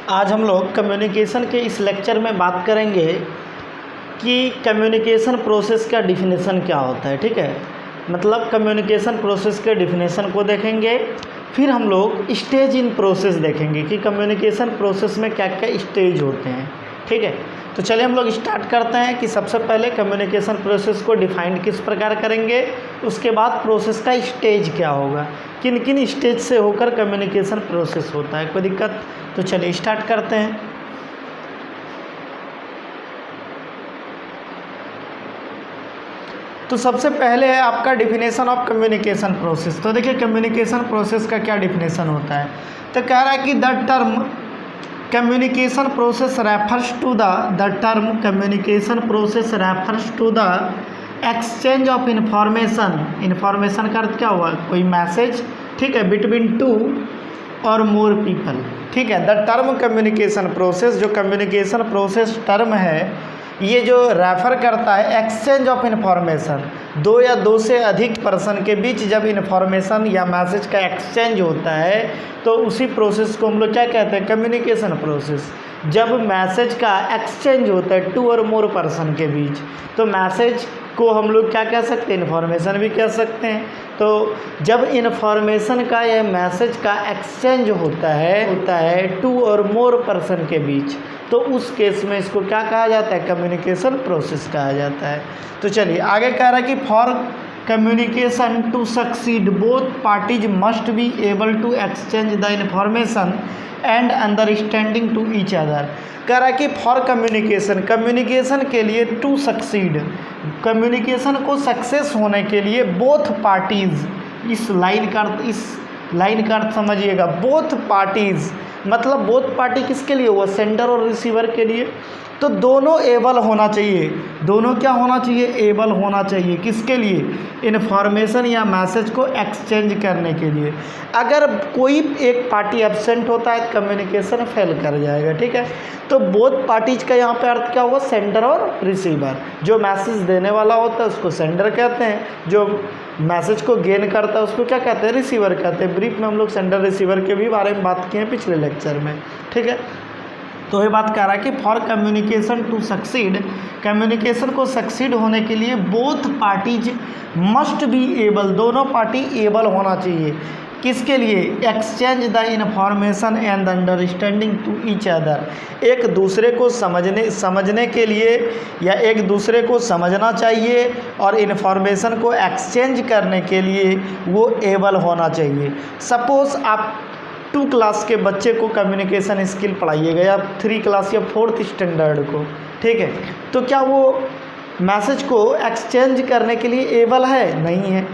आज हम लोग कम्युनिकेशन के इस लेक्चर में बात करेंगे कि कम्युनिकेशन प्रोसेस का डिफिनेशन क्या होता है। ठीक है, मतलब कम्युनिकेशन प्रोसेस के डिफिनेशन को देखेंगे। फिर हम लोग स्टेज इन प्रोसेस देखेंगे कि कम्युनिकेशन प्रोसेस में क्या क्या स्टेज होते हैं। ठीक है, तो चलिए हम लोग स्टार्ट करते हैं कि सबसे पहले कम्युनिकेशन प्रोसेस को डिफाइन किस प्रकार करेंगे, उसके बाद प्रोसेस का स्टेज क्या होगा, किन किन स्टेज से होकर कम्युनिकेशन प्रोसेस होता है। कोई दिक्कत? तो चलिए स्टार्ट करते हैं। तो सबसे पहले है आपका डिफिनेशन ऑफ कम्युनिकेशन प्रोसेस। तो देखिए कम्युनिकेशन प्रोसेस का क्या डिफिनेशन होता है। तो कह रहा है कि the term communication process refers to the term communication process refers to the exchange of information का अर्थ क्या हुआ? कोई मैसेज, ठीक है, बिटवीन टू और मोर पीपल। ठीक है, द टर्म कम्युनिकेशन प्रोसेस, जो कम्युनिकेशन प्रोसेस टर्म है, ये जो रेफ़र करता है एक्सचेंज ऑफ इन्फॉर्मेशन, दो या दो से अधिक पर्सन के बीच जब इन्फॉर्मेशन या मैसेज का एक्सचेंज होता है तो उसी प्रोसेस को हम लोग क्या कहते हैं? Communication process. जब मैसेज का एक्सचेंज होता है टू और मोर पर्सन के बीच, तो मैसेज को हम लोग क्या कह सकते हैं? इन्फॉर्मेशन भी कह सकते हैं। तो जब इन्फॉर्मेशन का या मैसेज का एक्सचेंज होता है टू और मोर पर्सन के बीच, तो उस केस में इसको क्या कहा जाता है? कम्युनिकेशन प्रोसेस कहा जाता है। तो चलिए आगे कह रहा है कि for communication to succeed both parties must be able to exchange the information and understanding to each other. कह रहा है कि फॉर कम्युनिकेशन के लिए टू सक्सीड, कम्युनिकेशन को सक्सेस होने के लिए बोथ पार्टीज़, इस लाइन का अर्थ समझिएगा। बोथ पार्टीज़ मतलब बोथ पार्टी किसके लिए हुआ? सेंडर और रिसीवर के लिए। तो दोनों एबल होना चाहिए। दोनों क्या होना चाहिए? एबल होना चाहिए। किसके लिए? इन्फॉर्मेशन या मैसेज को एक्सचेंज करने के लिए। अगर कोई एक पार्टी एब्सेंट होता है तो कम्युनिकेशन फेल कर जाएगा। ठीक है, तो बोथ पार्टीज का यहाँ पे अर्थ क्या हुआ? सेंडर और रिसीवर। जो मैसेज देने वाला होता है उसको सेंडर कहते हैं, जो मैसेज को गेन करता है उसको क्या कहते हैं? रिसीवर कहते हैं। ब्रीफ में हम लोग सेंडर रिसीवर के भी बारे में बात किए हैं पिछले लेक्चर में। ठीक है, तो ये बात कह रहा है कि for communication to succeed, communication को सक्सीड होने के लिए both parties must be able, दोनों पार्टी एबल होना चाहिए। किसके लिए? Exchange the information and understanding to each other, एक दूसरे को समझने के लिए या एक दूसरे को समझना चाहिए और इन्फॉर्मेशन को एक्सचेंज करने के लिए वो एबल होना चाहिए। सपोज़ आप 2 क्लास के बच्चे को कम्युनिकेशन स्किल पढ़ाइएगा या 3 क्लास या 4th स्टैंडर्ड को, ठीक है, तो क्या वो मैसेज को एक्सचेंज करने के लिए एबल है? नहीं है।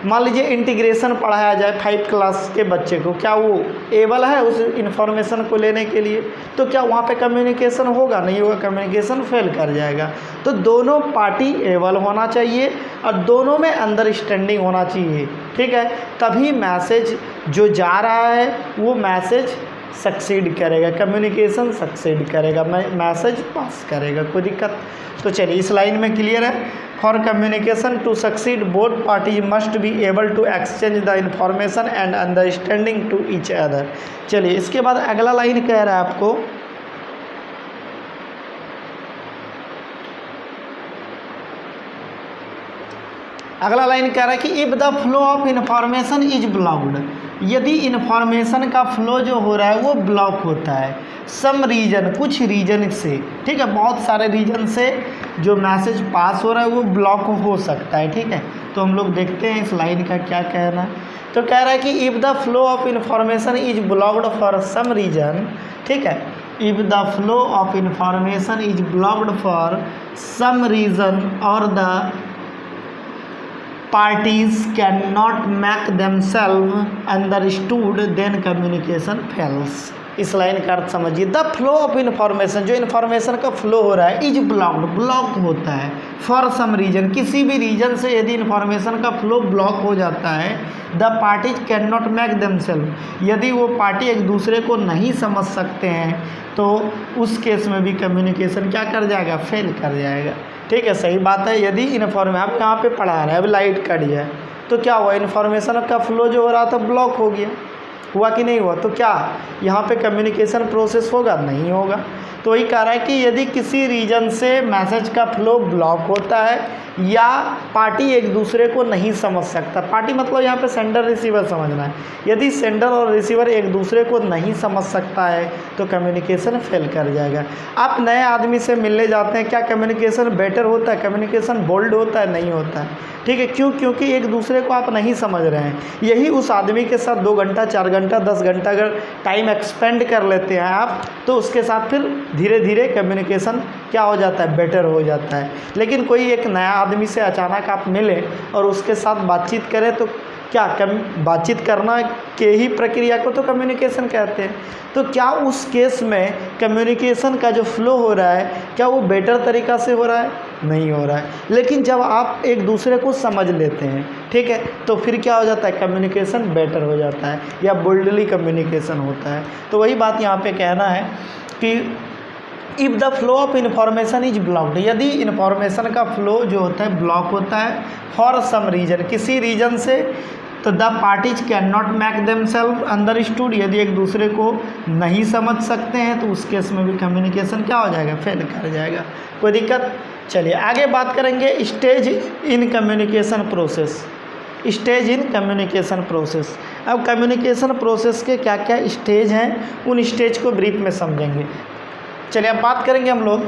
मान लीजिए इंटीग्रेशन पढ़ाया जाए 5 क्लास के बच्चे को, क्या वो एबल है उस इन्फॉर्मेशन को लेने के लिए? तो क्या वहाँ पे कम्युनिकेशन होगा? नहीं होगा, कम्युनिकेशन फेल कर जाएगा। तो दोनों पार्टी एबल होना चाहिए और दोनों में अंडरस्टैंडिंग होना चाहिए। ठीक है, तभी मैसेज जो जा रहा है वो मैसेज सक्सीड करेगा, कम्युनिकेशन सक्सीड करेगा, मैसेज पास करेगा। कोई दिक्कत? तो चलिए इस लाइन में क्लियर है। For communication to succeed both party must be able to exchange the information and understanding to each other. चलिए इसके बाद अगला लाइन कह रहा है आपको, अगला लाइन कह रहा है कि if the flow of information is blocked, यदि इन्फॉर्मेशन का फ्लो जो हो रहा है वो ब्लॉक होता है सम रीजन, कुछ रीजन से, ठीक है, बहुत सारे रीजन से जो मैसेज पास हो रहा है वो ब्लॉक हो सकता है। ठीक है, तो हम लोग देखते हैं इस लाइन का क्या कहना है। तो कह रहा है कि if the flow of information is blocked for some reason, ठीक है, if the flow of information is blocked for some reason और the parties cannot make themselves understood then communication fails। इस लाइन का अर्थ समझिए। द फ्लो ऑफ इन्फॉर्मेशन, जो information का flow हो रहा है, इज ब्लॉक्ड, ब्लॉक होता है फॉर सम रीजन, किसी भी रीजन से यदि इन्फॉर्मेशन का फ्लो ब्लॉक हो जाता है, the parties can not make themselves, यदि वो पार्टी एक दूसरे को नहीं समझ सकते हैं तो उस केस में भी कम्युनिकेशन क्या कर जाएगा? फेल कर जाएगा। ठीक है, सही बात है। यदि इन्फॉर्मेशन आप यहाँ पे पढ़ा रहे हैं, अभी लाइट कट जाए तो क्या हुआ? इन्फॉर्मेशन का फ्लो जो हो रहा था ब्लॉक हो गया। हुआ कि नहीं हुआ? तो क्या यहाँ पे कम्युनिकेशन प्रोसेस होगा? नहीं होगा। तो वही कह रहा है कि यदि किसी रीजन से मैसेज का फ्लो ब्लॉक होता है या पार्टी एक दूसरे को नहीं समझ सकता, पार्टी मतलब यहाँ पे सेंडर रिसीवर समझना है, यदि सेंडर और रिसीवर एक दूसरे को नहीं समझ सकता है तो कम्युनिकेशन फेल कर जाएगा। आप नए आदमी से मिलने जाते हैं, क्या कम्युनिकेशन बेटर होता है? कम्युनिकेशन बोल्ड होता है? नहीं होता है। ठीक है, क्यों? क्योंकि एक दूसरे को आप नहीं समझ रहे हैं। यही उस आदमी के साथ 2 घंटा 4 घंटा 10 घंटा अगर टाइम एक्सपेंड कर लेते हैं आप, तो उसके साथ फिर धीरे धीरे कम्युनिकेशन क्या हो जाता है? बेटर हो जाता है। लेकिन कोई एक नया आदमी से अचानक आप मिले और उसके साथ बातचीत करें तो क्या बातचीत करना के ही प्रक्रिया को तो कम्युनिकेशन कहते हैं। तो क्या उस केस में कम्युनिकेशन का जो फ्लो हो रहा है क्या वो बेटर तरीक़ा से हो रहा है? नहीं हो रहा है। लेकिन जब आप एक दूसरे को समझ लेते हैं, ठीक है, तो फिर क्या हो जाता है? कम्युनिकेशन बेटर हो जाता है या बोल्डली कम्युनिकेशन होता है। तो वही बात यहाँ पे कहना है कि if the flow of information is blocked, यदि इन्फॉर्मेशन का फ्लो जो होता है ब्लॉक होता है फॉर सम रीजन, किसी रीजन से, तो the parties can not make themselves understood, यदि एक दूसरे को नहीं समझ सकते हैं तो उस केस में भी कम्युनिकेशन क्या हो जाएगा? फेल कर जाएगा। कोई दिक्कत? चलिए आगे बात करेंगे stage in communication process. Stage in communication process. अब कम्युनिकेशन प्रोसेस के क्या क्या स्टेज हैं, उन स्टेज को ब्रीफ में समझेंगे। चलिए अब बात करेंगे हम लोग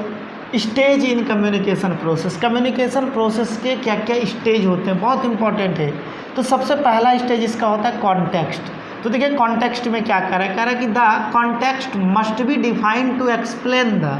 stage in communication process. Communication process के क्या क्या स्टेज होते हैं, बहुत इंपॉर्टेंट है। तो सबसे पहला स्टेज इसका होता है कॉन्टेक्स्ट। तो देखिए कॉन्टेक्स्ट में क्या कह रहा है कि the context must be defined to explain the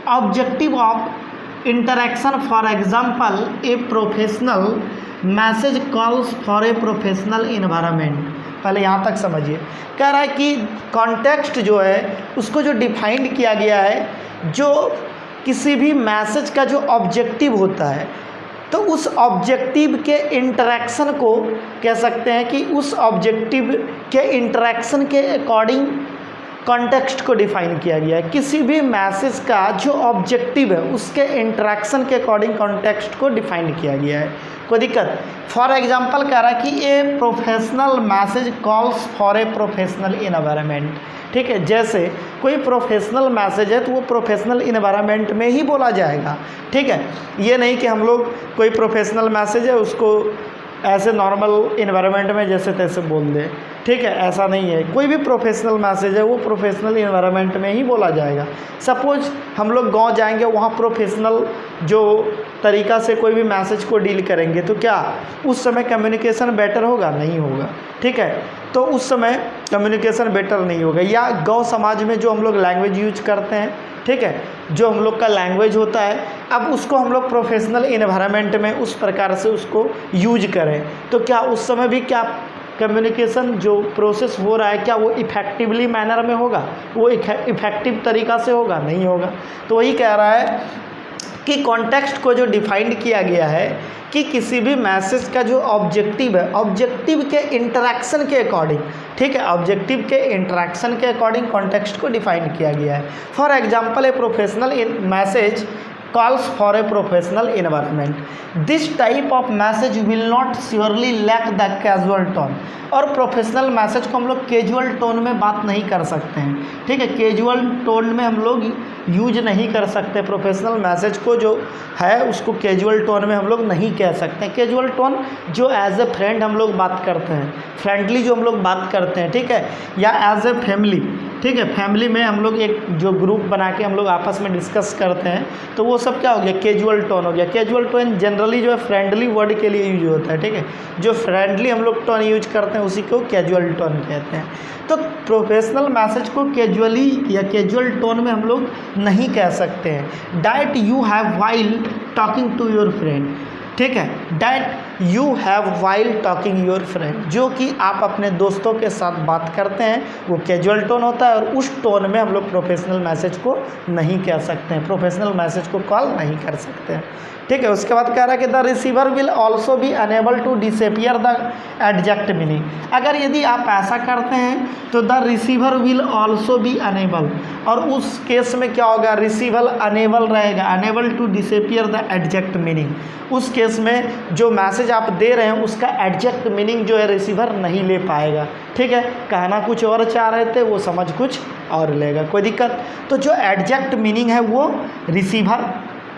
objective of interaction. For example a professional message calls for a professional environment. पहले यहाँ तक समझिए, कह रहा है कि कॉन्टेक्स्ट जो है उसको जो डिफाइंड किया गया है, जो किसी भी मैसेज का जो ऑब्जेक्टिव होता है, तो उस ऑब्जेक्टिव के इंटरेक्शन को कह सकते हैं कि उस ऑब्जेक्टिव के इंटरेक्शन के अकॉर्डिंग कॉन्टेक्स्ट को डिफाइन किया गया है। किसी भी मैसेज का जो ऑब्जेक्टिव है उसके इंटरेक्शन के अकॉर्डिंग कॉन्टेक्स्ट को डिफाइन किया गया है। कोई दिक्कत? फॉर एग्जांपल कह रहा है कि ए professional message calls for a professional environment. ठीक है, जैसे कोई प्रोफेशनल मैसेज है तो वो प्रोफेशनल इन्वायरमेंट में ही बोला जाएगा। ठीक है, ये नहीं कि हम लोग कोई प्रोफेशनल मैसेज है उसको ऐसे नॉर्मल इन्वायरमेंट में जैसे तैसे बोल दें। ठीक है, ऐसा नहीं है। कोई भी प्रोफेशनल मैसेज है वो प्रोफेशनल इन्वायरमेंट में ही बोला जाएगा। सपोज हम लोग गांव जाएंगे, वहाँ प्रोफेशनल जो तरीक़ा से कोई भी मैसेज को डील करेंगे तो क्या उस समय कम्युनिकेशन बेटर होगा? नहीं होगा। ठीक है, तो उस समय कम्युनिकेशन बेटर नहीं होगा। या गांव समाज में जो हम लोग लैंग्वेज यूज करते हैं, ठीक है, जो हम लोग का लैंग्वेज होता है, अब उसको हम लोग प्रोफेशनल इन्वायरमेंट में उस प्रकार से उसको यूज करें तो क्या उस समय भी क्या कम्युनिकेशन जो प्रोसेस हो रहा है क्या वो इफ़ेक्टिवली मैनर में होगा? वो इफ़ेक्टिव तरीक़ा से होगा? नहीं होगा। तो वही कह रहा है कि कॉन्टेक्स्ट को जो डिफाइंड किया गया है कि किसी भी मैसेज का जो ऑब्जेक्टिव है, ऑब्जेक्टिव के इंटरेक्शन के अकॉर्डिंग, ठीक है, ऑब्जेक्टिव के इंटरेक्शन के अकॉर्डिंग कॉन्टेक्स्ट को डिफाइन किया गया है। For example A professional message calls for a professional environment. This type of message will not surely lack the casual tone. और प्रोफेशनल मैसेज को हम लोग कैजुअल टोन में बात नहीं कर सकते हैं। ठीक है, कैजुअल टोन में हम लोग यूज नहीं कर सकते। प्रोफेशनल मैसेज को जो है उसको कैजुअल टोन में हम लोग नहीं कह सकते। कैजुअल टोन जो एज ए फ्रेंड हम लोग बात करते हैं, फ्रेंडली जो हम लोग बात करते हैं, ठीक है, या एज ए फैमिली, ठीक है, फैमिली में हम लोग एक जो ग्रुप बना के हम लोग आपस में डिस्कस करते हैं तो वो सब क्या हो गया? कैजुअल टोन हो गया। कैजुअल टोन जनरली जो है फ्रेंडली वर्ड के लिए यूज होता है। ठीक है, जो फ्रेंडली हम लोग टोन यूज करते हैं उसी को कैजुअल टोन कहते हैं। तो प्रोफेशनल मैसेज को कैजुअली या कैजुअल टोन में हम लोग नहीं कह सकते हैं। That you have while talking to your friend, ठीक है, that you have while talking your friend, जो कि आप अपने दोस्तों के साथ बात करते हैं वो कैजुअल टोन होता है और उस टोन में हम लोग प्रोफेशनल मैसेज को नहीं कह सकते हैं, प्रोफेशनल मैसेज को कॉल नहीं कर सकते हैं। ठीक है, उसके बाद कह रहा है कि the receiver will also be unable to disappear the exact meaning. अगर यदि आप ऐसा करते हैं तो the receiver will also be unable, और उस केस में क्या होगा? रिसीवर अनेबल रहेगा, unable to disappear the exact meaning. उस केस में जो मैसेज मैसेज आप दे रहे हैं उसका एग्जैक्ट मीनिंग जो है रिसीवर नहीं ले पाएगा, ठीक है। कहना कुछ और चाह रहे थे, वो समझ कुछ और लेगा, कोई दिक्कत। तो जो एग्जैक्ट मीनिंग है वो रिसीवर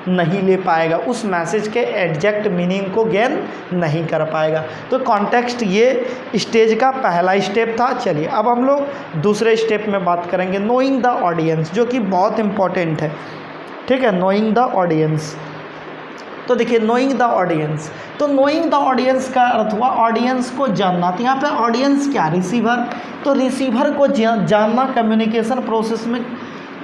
नहीं ले पाएगा, उस मैसेज के एग्जैक्ट मीनिंग को गेन नहीं कर पाएगा। तो कॉन्टेक्स्ट ये स्टेज का पहला स्टेप था। चलिए अब हम लोग दूसरे स्टेप में बात करेंगे, नोइंग द ऑडियंस, जो कि बहुत इंपॉर्टेंट है, ठीक है। नोइंग द ऑडियंस, तो देखिए नोइंग द ऑडियंस, तो नोइंग द ऑडियंस का अर्थ हुआ ऑडियंस को जानना। तो यहाँ पे ऑडियंस क्या, रिसीवर, तो रिसीवर को जानना कम्युनिकेशन प्रोसेस में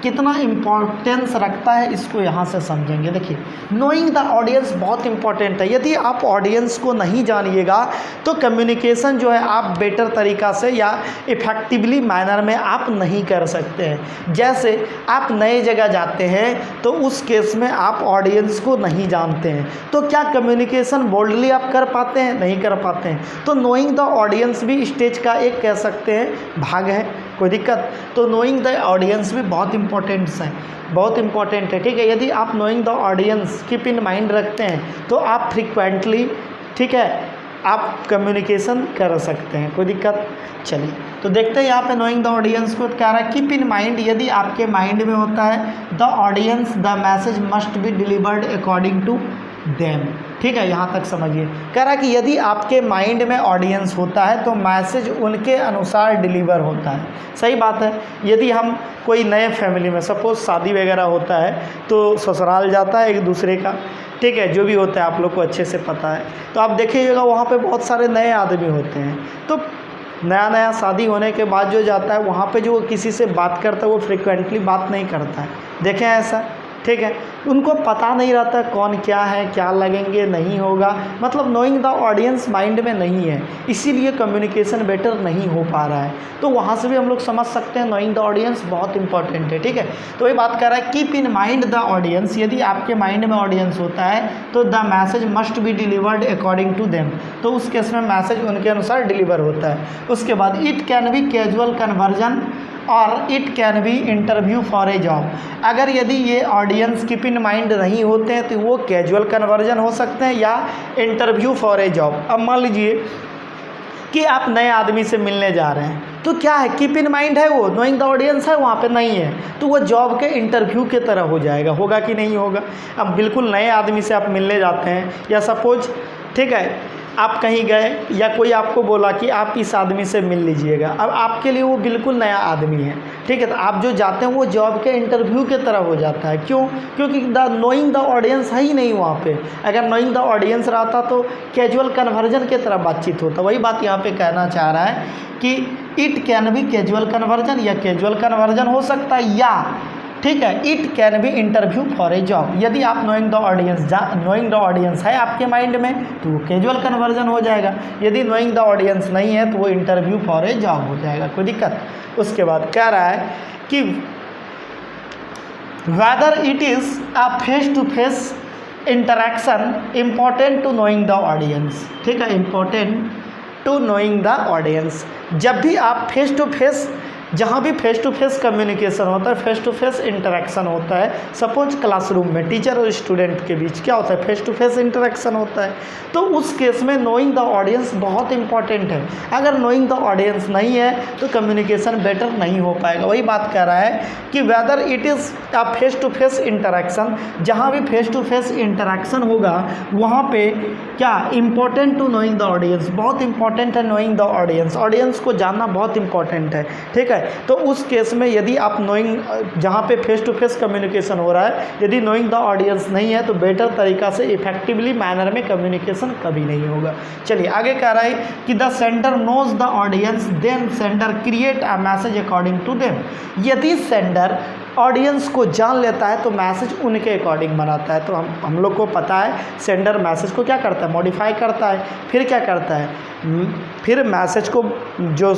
कितना इम्पोर्टेंस रखता है, इसको यहाँ से समझेंगे। देखिए नोइंग द ऑडियंस बहुत इंपॉर्टेंट है। यदि आप ऑडियंस को नहीं जानिएगा तो कम्युनिकेशन जो है आप बेटर तरीक़ा से या इफ़ेक्टिवली मैनर में आप नहीं कर सकते हैं। जैसे आप नए जगह जाते हैं तो उस केस में आप ऑडियंस को नहीं जानते हैं, तो क्या कम्युनिकेशन बोल्डली आप कर पाते हैं? नहीं कर पाते हैं। तो नोइंग द ऑडियंस भी स्टेज का एक कह सकते हैं भाग है, कोई दिक्कत। तो नोइंग द ऑडियंस भी बहुत इंपॉर्टेंट्स हैं, बहुत इंपॉर्टेंट है, ठीक है। यदि आप knowing the audience keep in mind रखते हैं तो आप फ्रिक्वेंटली, ठीक है, आप कम्युनिकेशन कर सकते हैं, कोई दिक्कत। चलिए तो देखते हैं यहाँ पे नोइंग द ऑडियंस को कह रहा है कीप इन माइंड, यदि आपके माइंड में होता है the audience the message must be delivered according to them, ठीक है। यहाँ तक समझिए, कह रहा है कि यदि आपके माइंड में ऑडियंस होता है तो मैसेज उनके अनुसार डिलीवर होता है। सही बात है। यदि हम कोई नए फैमिली में सपोज शादी वगैरह होता है तो ससुराल जाता है एक दूसरे का, ठीक है, जो भी होता है आप लोग को अच्छे से पता है। तो आप देखिएगा वहाँ पे बहुत सारे नए आदमी होते हैं, तो नया नया शादी होने के बाद जो जाता है वहाँ पे जो किसी से बात करता है वो फ्रिक्वेंटली बात नहीं करता है, देखें ऐसा, ठीक है। उनको पता नहीं रहता कौन क्या है, क्या लगेंगे, नहीं होगा, मतलब नोइंग द ऑडियंस माइंड में नहीं है, इसीलिए कम्युनिकेशन बेटर नहीं हो पा रहा है। तो वहाँ से भी हम लोग समझ सकते हैं नोइंग द ऑडियंस बहुत इंपॉर्टेंट है, ठीक है। तो ये बात कर रहा है keep in mind the audience, यदि आपके माइंड में ऑडियंस होता है तो the message must be delivered according to them, तो उस केस में मैसेज उनके अनुसार डिलीवर होता है। उसके बाद it can be casual conversion और it can be interview for a job. अगर यदि ये ऑडियंस कीप इन माइंड नहीं होते हैं तो वो कैजुअल कन्वर्जन हो सकते हैं या इंटरव्यू फॉर ए जॉब। अब मान लीजिए कि आप नए आदमी से मिलने जा रहे हैं, तो क्या है कीप इन माइंड है, वो नोइंग द ऑडियंस है वहाँ पे नहीं है, तो वो जॉब के इंटरव्यू के तरह हो जाएगा, होगा कि नहीं होगा। अब बिल्कुल नए आदमी से आप मिलने जाते हैं या सपोज, ठीक है, आप कहीं गए या कोई आपको बोला कि आप इस आदमी से मिल लीजिएगा, अब आपके लिए वो बिल्कुल नया आदमी है, ठीक है, तो आप जो जाते हैं वो जॉब के इंटरव्यू के तरह हो जाता है। क्यों? क्योंकि द नोइंग द ऑडियंस है ही नहीं वहाँ पे। अगर नोइंग द ऑडियंस रहता तो कैजुअल कन्वर्जन के तरह बातचीत होता। वही बात यहाँ पे कहना चाह रहा है कि it can be casual conversion, या कैजुअल कन्वर्जन हो सकता है, या ठीक है it can be interview for a job. यदि आप नोइंग द ऑडियंस है आपके माइंड में तो वो कैजुअल कन्वर्जन हो जाएगा, यदि नोइंग द ऑडियंस नहीं है तो वो इंटरव्यू फॉर ए जॉब हो जाएगा, कोई दिक्कत। उसके बाद कह रहा है कि whether it is a face to face interaction important to knowing the audience, ठीक है, important to knowing the audience. जब भी आप फेस टू फेस, जहाँ भी फेस टू फेस कम्युनिकेशन होता है, फेस टू फेस इंटरेक्शन होता है, सपोज क्लासरूम में टीचर और स्टूडेंट के बीच क्या होता है, फेस टू फेस इंटरेक्शन होता है, तो उस केस में नोइंग द ऑडियंस बहुत इंपॉर्टेंट है। अगर नोइंग द ऑडियंस नहीं है तो कम्युनिकेशन बेटर नहीं हो पाएगा। वही बात कह रहा है कि whether it is a face to face interaction, जहाँ भी फेस टू फेस इंटरेक्शन होगा वहाँ पे क्या important to knowing the audience, बहुत इंपॉर्टेंट है नोइंग द ऑडियंस, ऑडियंस को जानना बहुत इंपॉर्टेंट है, ठीक है। तो उस केस में यदि आप नोइंग, जहाँ पे फेस टू फेस कम्युनिकेशन हो रहा है, यदि नोइंग द ऑडियंस नहीं है तो बेटर तरीक़ा से इफेक्टिवली मैनर में कम्युनिकेशन कभी नहीं होगा। चलिए आगे कह रहा है कि the sender knows the audience then sender create a message according to them. यदि सेंडर ऑडियंस को जान लेता है तो मैसेज उनके अकॉर्डिंग बनाता है। तो हम लोग को पता है सेंडर मैसेज को क्या करता है, मॉडिफाई करता है, फिर क्या करता है, फिर मैसेज को, जो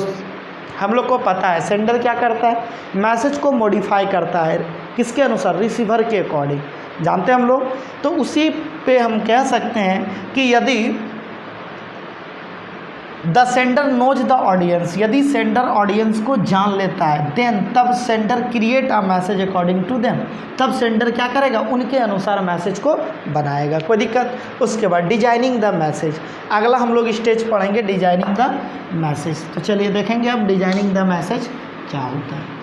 हम लोग को पता है सेंडर क्या करता है, मैसेज को मॉडिफाई करता है, किसके अनुसार, रिसीवर के अकॉर्डिंग, जानते हैं हम लोग। तो उसी पे हम कह सकते हैं कि यदि the sender knows the audience, यदि सेंडर ऑडियंस को जान लेता है, देन तब sender create a message according to them, तब सेंडर क्या करेगा, उनके अनुसार मैसेज को बनाएगा। कोई दिक्कत। उसके बाद डिजाइनिंग द मैसेज, अगला हम लोग स्टेज पढ़ेंगे डिजाइनिंग द मैसेज। तो चलिए देखेंगे अब डिजाइनिंग द मैसेज क्या होता है।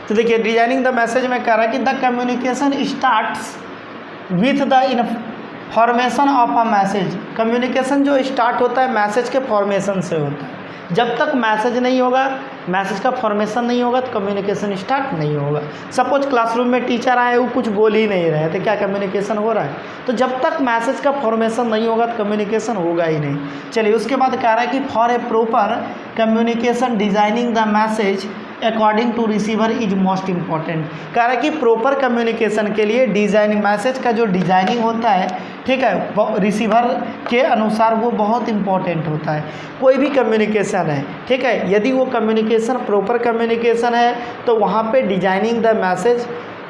तो देखिए डिजाइनिंग द मैसेज में कह रहा है कि the communication starts with the information of a message. Communication जो स्टार्ट होता है मैसेज के फॉर्मेशन से होता है। जब तक मैसेज नहीं होगा, मैसेज का फॉर्मेशन नहीं होगा तो कम्युनिकेशन स्टार्ट नहीं होगा। सपोज क्लासरूम में टीचर आए, वो कुछ बोल ही नहीं रहे तो क्या कम्युनिकेशन हो रहा है? तो जब तक मैसेज का फॉर्मेशन नहीं होगा तो कम्युनिकेशन होगा ही नहीं। चलिए उसके बाद कह रहा है कि for a proper communication designing the message according to receiver is most important. कह रहा है कि प्रॉपर कम्युनिकेशन के लिए डिजाइनिंग, मैसेज का जो डिजाइनिंग होता है, ठीक है, रिसीवर के अनुसार वो बहुत इंपॉर्टेंट होता है। कोई भी कम्युनिकेशन है, ठीक है, यदि वो कम्युनिकेशन प्रॉपर कम्युनिकेशन है तो वहाँ पे डिजाइनिंग द मैसेज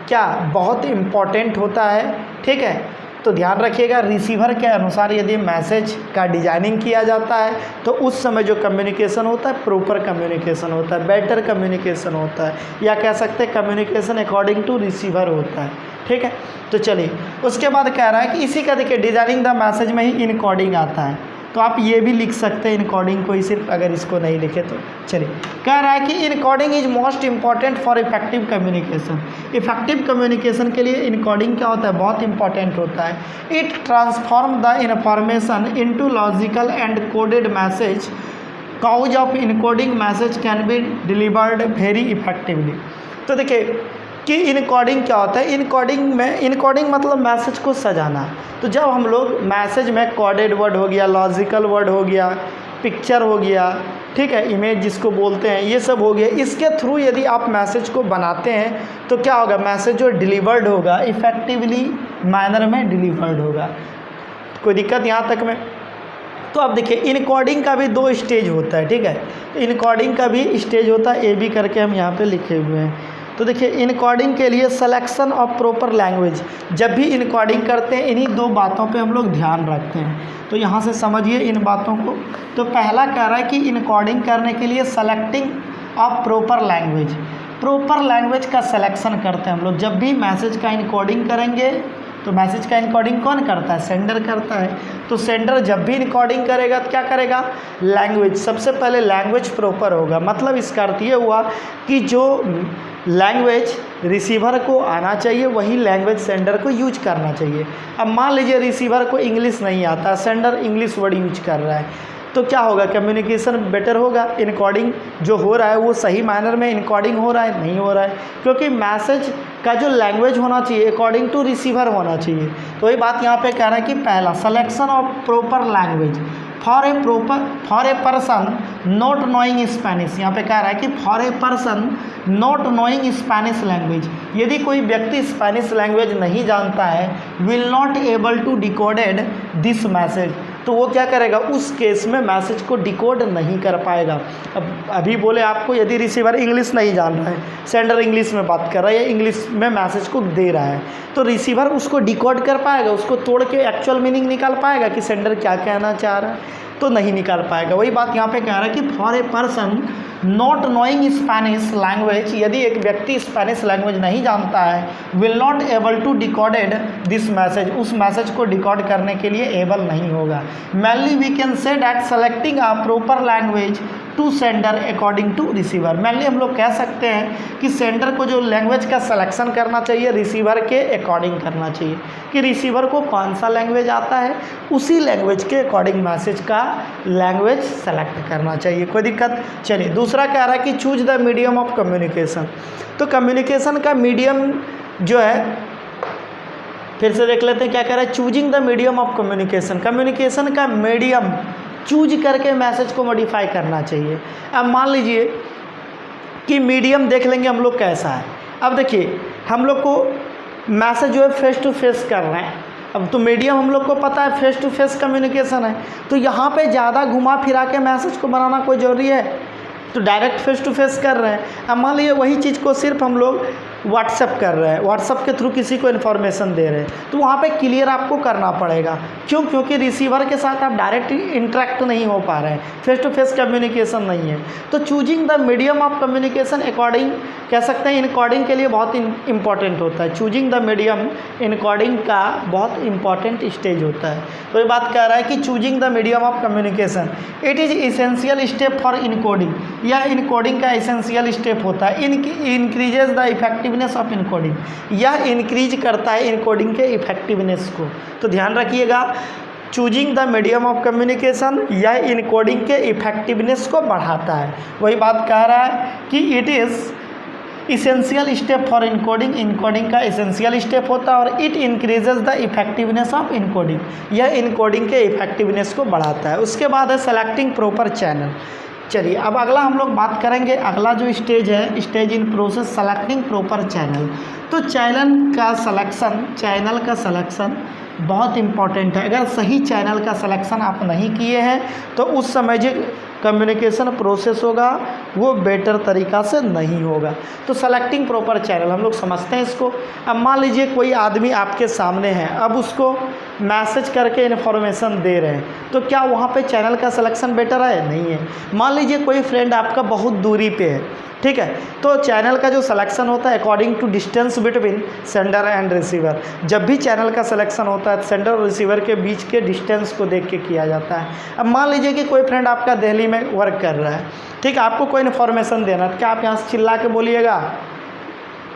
क्या बहुत इम्पॉर्टेंट होता है, ठीक है। तो ध्यान रखिएगा रिसीवर के अनुसार यदि मैसेज का डिजाइनिंग किया जाता है तो उस समय जो कम्युनिकेशन होता है प्रॉपर कम्युनिकेशन होता है, बेटर कम्युनिकेशन होता है, या कह सकते हैं कम्युनिकेशन अकॉर्डिंग टू रिसीवर होता है, ठीक है। तो चलिए उसके बाद कह रहा है कि इसी का देखिए डिजाइनिंग द मैसेज में ही इनकोडिंग आता है। तो आप ये भी लिख सकते हैं इनकोडिंग को ही, सिर्फ अगर इसको नहीं लिखे तो। चलिए कह रहा है कि encoding is most important for effective communication. Effective communication के लिए इनकोडिंग क्या होता है, बहुत इंपॉर्टेंट होता है। It transform the information into logical and coded message. Cause of encoding message can be delivered very effectively. तो देखिए कि इनकोडिंग क्या होता है। इनकोडिंग मतलब मैसेज को सजाना। तो जब हम लोग मैसेज में कोडेड वर्ड हो गया, लॉजिकल वर्ड हो गया, पिक्चर हो गया, ठीक है, इमेज जिसको बोलते हैं, ये सब हो गया, इसके थ्रू यदि आप मैसेज को बनाते हैं तो क्या होगा, मैसेज जो डिलीवर्ड होगा इफ़ेक्टिवली मैनर में डिलीवर्ड होगा। कोई दिक्कत यहाँ तक में? तो अब देखिए इनकोडिंग का भी 2 स्टेज होता है, ठीक है। तो इनकोडिंग का भी स्टेज होता है, ए बी करके हम यहाँ पे लिखे हुए हैं। तो देखिए इनकोडिंग के लिए सिलेक्शन ऑफ प्रॉपर लैंग्वेज। जब भी इनकोडिंग करते हैं इन्हीं 2 बातों पे हम लोग ध्यान रखते हैं। तो यहाँ से समझिए इन बातों को। तो पहला कह रहा है कि इनकोडिंग करने के लिए selecting of proper language. Proper language का सिलेक्शन करते हैं हम लोग। जब भी मैसेज का इनकोडिंग करेंगे तो मैसेज का इनकोडिंग कौन करता है, सेंडर करता है। तो सेंडर जब भी इनकोडिंग करेगा तो क्या करेगा, लैंग्वेज, सबसे पहले लैंग्वेज प्रॉपर होगा। मतलब इसका अर्थ ये हुआ कि जो लैंग्वेज रिसीवर को आना चाहिए वही लैंग्वेज सेंडर को यूज करना चाहिए। अब मान लीजिए रिसीवर को इंग्लिश नहीं आता, सेंडर इंग्लिश वर्ड यूज कर रहा है, तो क्या होगा, कम्युनिकेशन बेटर होगा। इनकोडिंग जो हो रहा है वो सही मैनर में इनकोडिंग हो रहा है, नहीं हो रहा है, क्योंकि मैसेज का जो लैंग्वेज होना चाहिए अकॉर्डिंग टू रिसीवर होना चाहिए। तो वही बात यहाँ पे कह रहा है कि पहला selection of proper language for a person not knowing Spanish. यहाँ पे कह रहा है कि for a person not knowing Spanish language, यदि कोई व्यक्ति स्पेनिश लैंग्वेज नहीं जानता है, will not able to decoded this message, तो वो क्या करेगा, उस केस में मैसेज को डिकोड नहीं कर पाएगा। अब अभी बोले आपको यदि रिसीवर इंग्लिश नहीं जान रहा है, सेंडर इंग्लिश में बात कर रहा है या इंग्लिश में मैसेज को दे रहा है, तो रिसीवर उसको डिकोड कर पाएगा, उसको तोड़ के एक्चुअल मीनिंग निकाल पाएगा कि सेंडर क्या कहना चाह रहा है, तो नहीं निकाल पाएगा। वही बात यहाँ पे कह रहा है कि for a person not knowing Spanish language, यदि एक व्यक्ति स्पेनिश लैंग्वेज नहीं जानता है, will not able to decoded this message, उस मैसेज को डिकोड करने के लिए एबल नहीं होगा। Mainly we can say that selecting a proper language to sender according to receiver. Mainly हम लोग कह सकते हैं कि सेंडर को जो लैंग्वेज का सिलेक्शन करना चाहिए रिसीवर के अकॉर्डिंग करना चाहिए, कि रिसीवर को कौन सा लैंग्वेज आता है उसी लैंग्वेज के अकॉर्डिंग मैसेज का लैंग्वेज सेलेक्ट करना चाहिए। कोई दिक्कत? चलिए दूसरा कह रहा है कि choose the medium of communication. तो कम्युनिकेशन का मीडियम जो है, फिर से देख लेते हैं क्या कह रहा है, choosing the medium of communication. Communication का मीडियम चूज करके मैसेज को मॉडिफाई करना चाहिए। अब मान लीजिए कि मीडियम देख लेंगे हम लोग कैसा है। अब देखिए हम लोग को मैसेज जो है फेस टू फेस कर रहे हैं, अब तो मीडियम हम लोग को पता है फेस टू फेस कम्युनिकेशन है, तो यहाँ पे ज़्यादा घुमा फिरा के मैसेज को बनाना कोई ज़रूरी है? तो डायरेक्ट फेस टू फेस कर रहे हैं। अब मान लीजिए वही चीज़ को सिर्फ हम लोग व्हाट्सएप कर रहे हैं, व्हाट्सएप के थ्रू किसी को इन्फॉर्मेशन दे रहे हैं, तो वहाँ पे क्लियर आपको करना पड़ेगा। क्यों? क्योंकि रिसीवर के साथ आप डायरेक्ट इंटरेक्ट नहीं हो पा रहे हैं, फेस टू फेस कम्युनिकेशन नहीं है। तो choosing the medium of communication according कह सकते हैं इनकोडिंग के लिए बहुत इंपॉर्टेंट होता है। चूजिंग द मीडियम इनकोडिंग का बहुत इंपॉर्टेंट स्टेज होता है। तो ये बात कह रहा है कि choosing the medium of communication it is essential step for encoding, यह इनकोडिंग का एसेंशियल स्टेप होता है। Increases the effectiveness of encoding, यह इंक्रीज करता है इनकोडिंग के इफेक्टिवनेस को। तो ध्यान रखिएगा, choosing the medium of communication यह इनकोडिंग के इफेक्टिवनेस को बढ़ाता है। वही बात कह रहा है कि it is essential step for encoding, encoding का इसेंशियल स्टेप होता है और it increases the effectiveness of encoding, यह इनकोडिंग के इफेक्टिवनेस को बढ़ाता है। उसके बाद है सेलेक्टिंग प्रॉपर चैनल। चलिए अब अगला हम लोग बात करेंगे, अगला जो स्टेज है stage in process selecting proper channel. तो चैनल का सलेक्शन बहुत इम्पॉर्टेंट है। अगर सही चैनल का सिलेक्शन आप नहीं किए हैं तो उस समय जो कम्युनिकेशन प्रोसेस होगा वो बेटर तरीक़ा से नहीं होगा। तो सेलेक्टिंग प्रॉपर चैनल हम लोग समझते हैं इसको। अब मान लीजिए कोई आदमी आपके सामने है, अब उसको मैसेज करके इन्फॉर्मेशन दे रहे हैं, तो क्या वहाँ पे चैनल का सिलेक्शन बेटर है? नहीं है। मान लीजिए कोई फ्रेंड आपका बहुत दूरी पे है, ठीक है, तो चैनल का जो सिलेक्शन होता है according to distance between sender and receiver. जब भी चैनल का सिलेक्शन होता है सेंडर और रिसीवर के बीच के डिस्टेंस को देख के किया जाता है। अब मान लीजिए कि कोई फ्रेंड आपका दिल्ली में वर्क कर रहा है, ठीक है, आपको कोई इन्फॉर्मेशन देना है, क्या आप यहाँ से चिल्ला के बोलिएगा?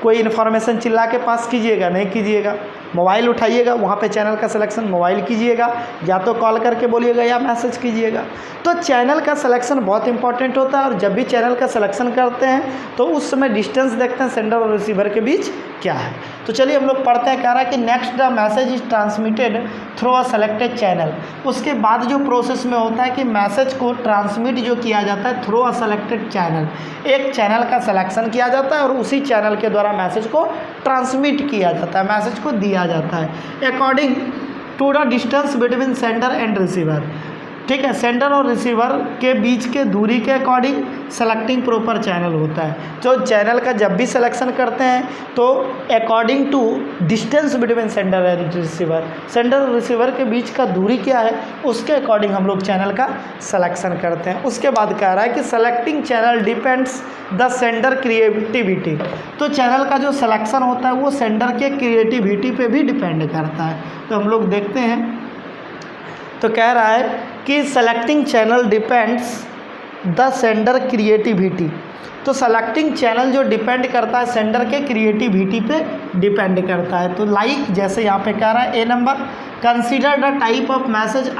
कोई इन्फॉर्मेशन चिल्ला के पास कीजिएगा? नहीं कीजिएगा। मोबाइल उठाइएगा, वहाँ पे चैनल का सिलेक्शन मोबाइल कीजिएगा, या तो कॉल करके बोलिएगा या मैसेज कीजिएगा। तो चैनल का सिलेक्शन बहुत इंपॉर्टेंट होता है और जब भी चैनल का सिलेक्शन करते हैं तो उस समय डिस्टेंस देखते हैं सेंडर और रिसीवर के बीच क्या है। तो चलिए हम लोग पढ़ते हैं। कह रहा है कि next the message is transmitted through a selected channel. उसके बाद जो प्रोसेस में होता है कि मैसेज को ट्रांसमिट जो किया जाता है थ्रू अ सेलेक्टेड चैनल, एक चैनल का सिलेक्शन किया जाता है और उसी चैनल के द्वारा मैसेज को ट्रांसमिट किया जाता है, मैसेज को दिया जाता है according to the distance between sender and receiver. ठीक है, सेंडर और रिसीवर के बीच के दूरी के अकॉर्डिंग सेलेक्टिंग प्रॉपर चैनल होता है। तो चैनल का जब भी सिलेक्शन करते हैं तो according to distance between sender and receiver, sender और रिसीवर के बीच का दूरी क्या है उसके अकॉर्डिंग हम लोग चैनल का सिलेक्शन करते हैं। उसके बाद कह रहा है कि selecting channel depends the sender creativity. तो चैनल का जो सिलेक्शन होता है वो सेंडर के क्रिएटिविटी पे भी डिपेंड करता है। तो हम लोग देखते हैं, तो कह रहा है कि selecting channel depends the sender creativity. तो सेलेक्टिंग चैनल जो डिपेंड करता है सेंडर के क्रिएटिविटी पे डिपेंड करता है। तो लाइक जैसे यहाँ पे कह रहा है a number, consider the type of message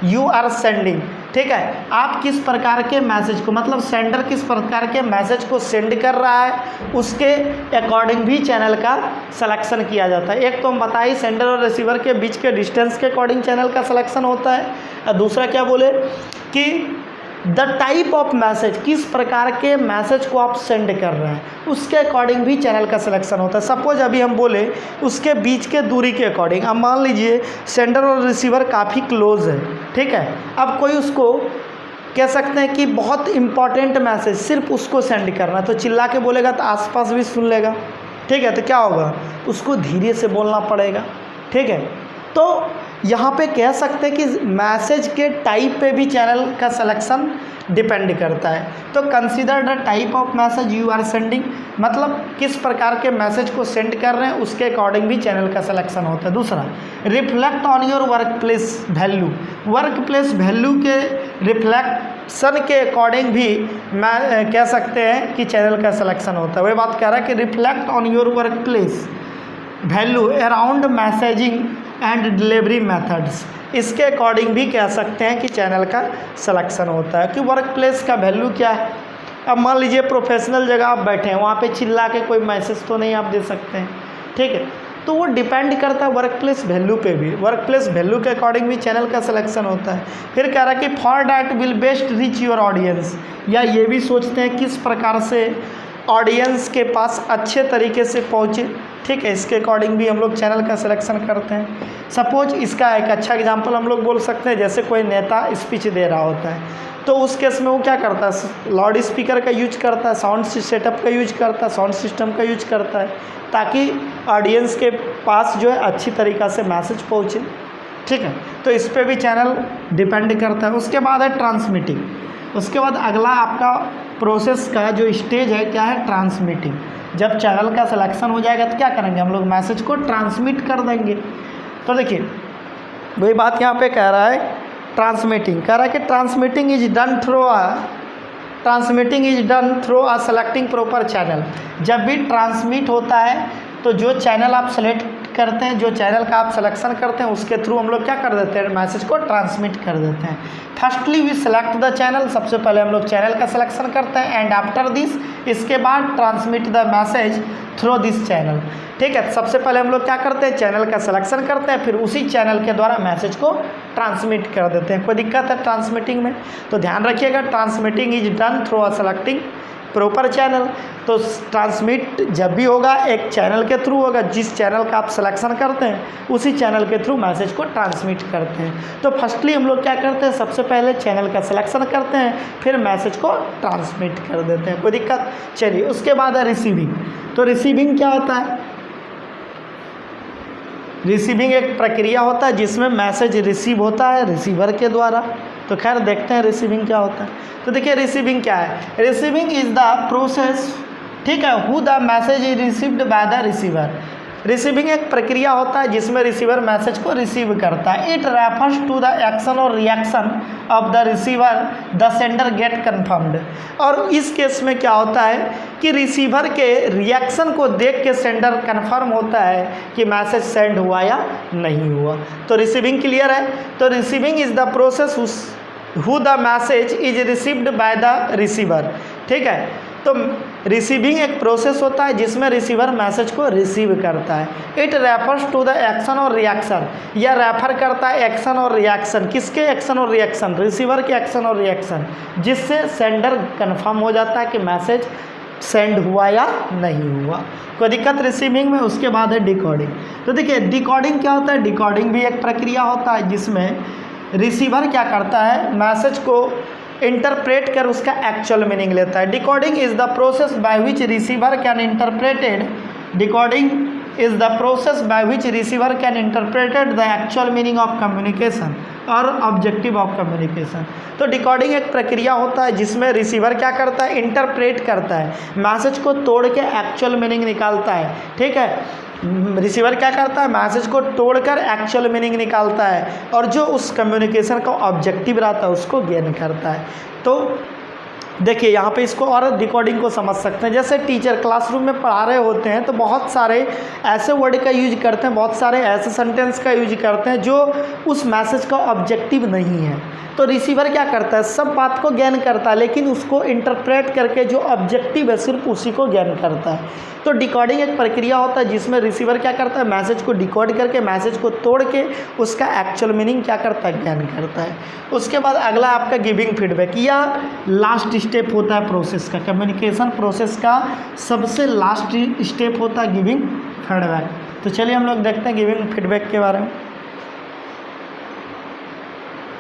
you are sending. ठीक है, आप किस प्रकार के मैसेज को, मतलब सेंडर किस प्रकार के मैसेज को सेंड कर रहा है उसके अकॉर्डिंग भी चैनल का सिलेक्शन किया जाता है। एक तो हम बताइए सेंडर और रिसीवर के बीच के डिस्टेंस के अकॉर्डिंग चैनल का सिलेक्शन होता है, और दूसरा क्या बोले कि द टाइप ऑफ मैसेज, किस प्रकार के मैसेज को आप सेंड कर रहे हैं उसके अकॉर्डिंग भी चैनल का सिलेक्शन होता है। सपोज अभी हम बोले उसके बीच के दूरी के अकॉर्डिंग, अब मान लीजिए सेंडर और रिसीवर काफ़ी क्लोज है, ठीक है, अब कोई उसको कह सकते हैं कि बहुत इंपॉर्टेंट मैसेज सिर्फ उसको सेंड करना है, तो चिल्ला के बोलेगा तो आसपास भी सुन लेगा, ठीक है, तो क्या होगा, उसको धीरे से बोलना पड़ेगा, ठीक है। तो यहाँ पे कह सकते हैं कि मैसेज के टाइप पे भी चैनल का सिलेक्शन डिपेंड करता है। तो consider the type of message you are sending, मतलब किस प्रकार के मैसेज को सेंड कर रहे हैं उसके अकॉर्डिंग भी चैनल का सिलेक्शन होता है। दूसरा, reflect on your work place value, work place value के रिफ्लेक्शन के अकॉर्डिंग भी मैं कह सकते हैं कि चैनल का सिलेक्शन होता है। वही बात कह रहा है कि reflect on your work place value around messaging and delivery methods, इसके अकॉर्डिंग भी कह सकते हैं कि चैनल का सिलेक्शन होता है कि वर्क प्लेस का वैल्यू क्या है। अब मान लीजिए प्रोफेशनल जगह आप बैठे हैं, वहाँ पे चिल्ला के कोई मैसेज तो नहीं आप दे सकते हैं, ठीक है, तो वो डिपेंड करता है वर्क प्लेस वैल्यू पे भी, वर्क प्लेस वैल्यू के अकॉर्डिंग भी चैनल का सिलेक्शन होता है। फिर कह रहा है कि for that will best reach your audience, या ये भी सोचते हैं किस प्रकार से ऑडियंस के पास अच्छे तरीके से पहुँचे। ठीक है, इसके अकॉर्डिंग भी हम लोग चैनल का सिलेक्शन करते हैं। सपोज इसका एक अच्छा एग्जांपल हम लोग बोल सकते हैं, जैसे कोई नेता स्पीच दे रहा होता है तो उस केस में वो क्या करता है, लाउड स्पीकर का यूज करता है, साउंड सेटअप का यूज करता है, साउंड सिस्टम का यूज करता है, ताकि ऑडियंस के पास जो है अच्छी तरीक़ा से मैसेज पहुँचे। ठीक है, तो इस पर भी चैनल डिपेंड करता है। उसके बाद है ट्रांसमिटिंग। उसके बाद अगला आपका प्रोसेस का जो स्टेज है क्या है, ट्रांसमिटिंग। जब चैनल का सिलेक्शन हो जाएगा तो क्या करेंगे, हम लोग मैसेज को ट्रांसमिट कर देंगे। तो देखिए वही बात यहाँ पे कह रहा है, ट्रांसमिटिंग कह रहा है कि transmitting is done through a selecting proper channel. जब भी ट्रांसमिट होता है तो जो चैनल आप सेलेक्ट करते हैं, जो चैनल का आप सिलेक्शन करते हैं, उसके थ्रू हम लोग क्या कर देते हैं, मैसेज को ट्रांसमिट कर देते हैं। Firstly we select the channel, सबसे पहले हम लोग चैनल का सिलेक्शन करते हैं, एंड आफ्टर दिस, इसके बाद transmit the message through this channel. ठीक है, सबसे पहले हम लोग क्या करते हैं, चैनल का सिलेक्शन करते हैं, फिर उसी चैनल के द्वारा मैसेज को ट्रांसमिट कर देते हैं। कोई दिक्कत है ट्रांसमिटिंग में, तो ध्यान रखिएगा, transmitting is done through a selecting proper channel. तो ट्रांसमिट जब भी होगा एक चैनल के थ्रू होगा, जिस चैनल का आप सिलेक्शन करते हैं उसी चैनल के थ्रू मैसेज को ट्रांसमिट करते हैं। तो फर्स्टली हम लोग क्या करते हैं, सबसे पहले चैनल का सिलेक्शन करते हैं, फिर मैसेज को ट्रांसमिट कर देते हैं। कोई दिक्कत, चलिए उसके बाद है रिसीविंग। तो रिसीविंग क्या होता है, रिसीविंग एक प्रक्रिया होता है जिसमें मैसेज रिसीव होता है रिसीवर के द्वारा। तो खैर देखते हैं रिसीविंग क्या होता है। तो देखिए रिसीविंग क्या है, रिसीविंग इज द प्रोसेस, ठीक है, who the message is received by the receiver. Receiving एक प्रक्रिया होता है जिसमें रिसीवर मैसेज को रिसीव करता है। It refers to the action और reaction of the receiver the sender get confirmed. और इस केस में क्या होता है कि रिसीवर के रिएक्शन को देख के सेंडर कन्फर्म होता है कि मैसेज सेंड हुआ या नहीं हुआ। तो रिसीविंग क्लियर है। तो receiving is the process who the message is received by the receiver. ठीक है, तो रिसीविंग एक प्रोसेस होता है जिसमें रिसीवर मैसेज को रिसीव करता है। It refers to the action और रिएक्शन, यह रेफर करता है एक्शन और रिएक्शन। किसके एक्शन और रिएक्शन, रिसीवर के एक्शन और रिएक्शन, जिससे सेंडर कंफर्म हो जाता है कि मैसेज सेंड हुआ या नहीं हुआ। कोई दिक्कत रिसीविंग में। उसके बाद है डिकोडिंग। तो देखिए डिकोडिंग क्या होता है, डिकोडिंग भी एक प्रक्रिया होता है जिसमें रिसीवर क्या करता है, मैसेज को इंटरप्रेट कर उसका एक्चुअल मीनिंग लेता है। Decoding is the process by which receiver can interpreted, decoding is the process by which receiver can interpreted the actual meaning of communication और ऑब्जेक्टिव ऑफ कम्युनिकेशन। तो डिकोडिंग एक प्रक्रिया होता है जिसमें रिसीवर क्या करता है, इंटरप्रेट करता है, मैसेज को तोड़ के एक्चुअल मीनिंग निकालता है। ठीक है, रिसीवर क्या करता है, मैसेज को तोड़कर एक्चुअल मीनिंग निकालता है और जो उस कम्युनिकेशन का ऑब्जेक्टिव रहता है उसको गेन करता है। तो देखिए यहाँ पे इसको और डिकोडिंग को समझ सकते हैं। जैसे टीचर क्लासरूम में पढ़ा रहे होते हैं तो बहुत सारे ऐसे वर्ड का यूज करते हैं, बहुत सारे ऐसे सेंटेंस का यूज करते हैं जो उस मैसेज का ऑब्जेक्टिव नहीं है। तो रिसीवर क्या करता है, सब बात को ज्ञान करता है लेकिन उसको इंटरप्रेट करके जो ऑब्जेक्टिव है सिर्फ उसी को ज्ञान करता है। तो डिकोडिंग एक प्रक्रिया होता है जिसमें रिसीवर क्या करता है, मैसेज को डिकोड करके मैसेज को तोड़ के उसका एक्चुअल मीनिंग क्या करता है, ज्ञान करता है। उसके बाद अगला आपका गिविंग फीडबैक, या लास्ट स्टेप होता है प्रोसेस का, कम्युनिकेशन प्रोसेस का सबसे लास्ट स्टेप होता है गिविंग फीडबैक। तो चलिए हम लोग देखते हैं गिविंग फीडबैक के बारे में।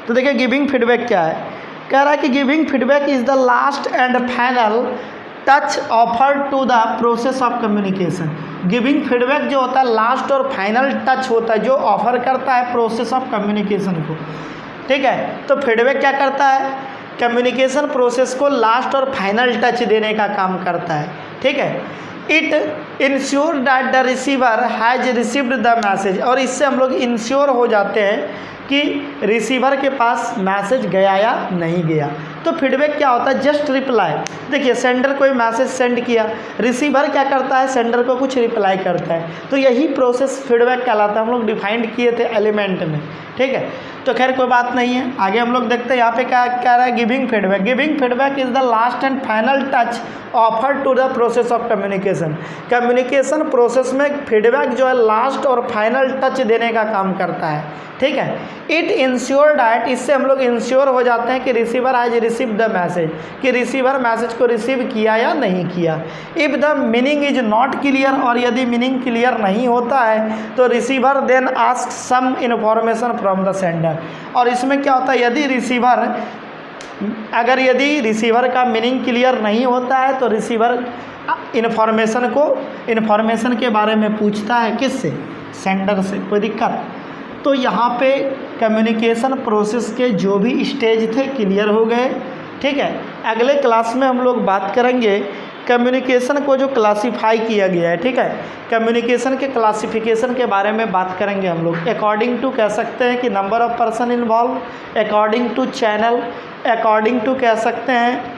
तो देखिए गिविंग फीडबैक क्या है, कह रहा है कि giving feedback is the last and final touch offer to the process of communication. Giving feedback जो होता है लास्ट और फाइनल टच होता है जो ऑफर करता है प्रोसेस ऑफ कम्युनिकेशन को। ठीक है, तो फीडबैक क्या करता है, कम्युनिकेशन प्रोसेस को लास्ट और फाइनल टच देने का काम करता है। ठीक है, it ensure that the receiver has received the message, और इससे हम लोग इंश्योर हो जाते हैं कि रिसीवर के पास मैसेज गया या नहीं गया। तो फीडबैक क्या होता है, जस्ट रिप्लाई। देखिए सेंडर कोई मैसेज सेंड किया, रिसीवर क्या करता है, सेंडर को कुछ रिप्लाई करता है। तो यही प्रोसेस फीडबैक कहलाता है, हम लोग डिफाइंड किए थे एलिमेंट में। ठीक है, तो खैर कोई बात नहीं है, आगे हम लोग देखते हैं यहाँ पे क्या कह रहा है, giving feedback. Giving feedback is the last and final touch offer to the process of communication. Communication process में फीडबैक जो है लास्ट और फाइनल टच देने का काम करता है, ठीक है। इट इंश्योर डैट, इससे हम लोग इंश्योर हो जाते हैं कि receiver has receive the message, कि रिसीवर मैसेज को रिसीव किया या नहीं किया। If the meaning is not clear, और यदि मीनिंग क्लियर नहीं होता है तो receiver then ask some information from the sender. और इसमें क्या होता है, यदि रिसीवर का मीनिंग क्लियर नहीं होता है तो रिसीवर इन्फॉर्मेशन के बारे में पूछता है, किससे, सेंडर से। कोई दिक्कत? तो यहाँ पे कम्युनिकेशन प्रोसेस के जो भी स्टेज थे क्लियर हो गए, ठीक है। अगले क्लास में हम लोग बात करेंगे कम्युनिकेशन को जो क्लासिफाई किया गया है, ठीक है। कम्युनिकेशन के क्लासिफिकेशन के बारे में बात करेंगे हम लोग। अकॉर्डिंग टू कह सकते हैं कि number of person involve, according to channel, according to कह सकते हैं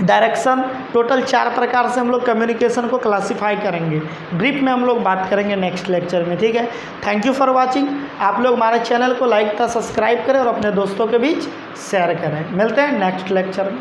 डायरेक्शन। टोटल 4 प्रकार से हम लोग कम्युनिकेशन को क्लासिफाई करेंगे। ब्रीफ में हम लोग बात करेंगे नेक्स्ट लेक्चर में, ठीक है। Thank you for watching. आप लोग हमारे चैनल को लाइक था, सब्सक्राइब करें और अपने दोस्तों के बीच शेयर करें। मिलते हैं नेक्स्ट लेक्चर में।